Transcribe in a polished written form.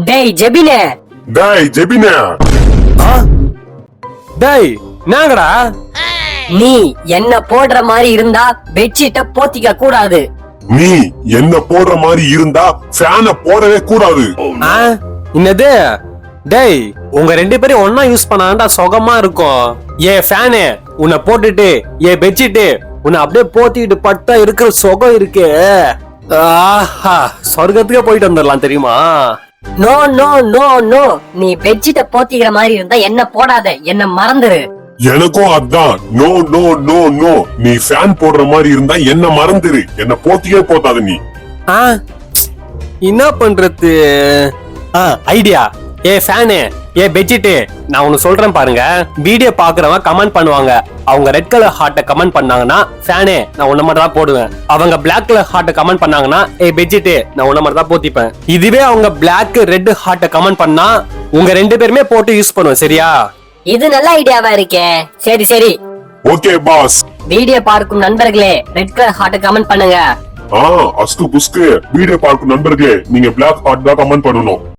டேய் ஜெபினே, டேய் ஜெபினே, டேய் நாங்கடா. நீ என்ன போடுற மாதிரி இருந்தா பெட்ஷீட்ட போத்திக்க கூடாது. நீ என்ன போடுற மாதிரி இருந்தா ஃபேனை போடவே கூடாது. என்னது? டேய் உங்க ரெண்டு பேரும் ஒன்னா யூஸ் பண்ணாண்டா சுகமா இருக்கும். ஏ ஃபேனு உன்னை போட்டுட்டு ஏ பெட்ஷீட்டு உன்னை அப்படியே போத்திட்டு பட்டா இருக்கிற சுகம் இருக்கு. ஆஹா, சொர்க்கத்துக்கே போயிட்டு வந்துடலாம் தெரியுமா? நோ நோ நோ நோ, நீ பெட்ஷீட்ட போத்திக்கிற மாதிரி இருந்தா என்ன போடாத, என்ன மறந்துரு. எனக்கும் அதான். நோ நோ நோ நோ, நீ ஃபேன் போடுற மாதிரி இருந்தா என்ன மறந்துரு, என்ன போத்தியே போதாது நீ. என்ன பண்றது? Idea. A fan A bedsheet, நான் ஒன்னு சொல்றேன் பாருங்க. வீடியோ பாக்குறவங்க கமெண்ட் பண்ணுவாங்க. அவங்க ரெட் கலர் ஹார்ட்ட கமெண்ட் பண்ணாங்கன்னா ஃபேனே நான் உன்ன மட்டும் தான் போடுவேன். அவங்க பிளாக் கலர் ஹார்ட்ட கமெண்ட் பண்ணாங்கன்னா ஏ பெட்ஷீட்டு நான் உன்ன மட்டும் தான் போத்திப்பேன். இதுவே அவங்க பிளாக் ரெட் ஹார்ட்ட கமெண்ட் பண்ணா உங்க ரெண்டு பேருமே போட்டு யூஸ் பண்ணுவேன். சரியா? இது நல்ல ஐடியாவா இருக்கே. சரி சரி, ஓகே பாஸ். வீடியோ பார்க்கும் நண்பர்களே ரெட் கலர் ஹார்ட் கமெண்ட் பண்ணுங்க. அஸ்கு புஸ்கு வீடியோ பார்க்கும் நண்பர்களே நீங்க பிளாக் ஹார்ட் தான் கமெண்ட் பண்ணணும்.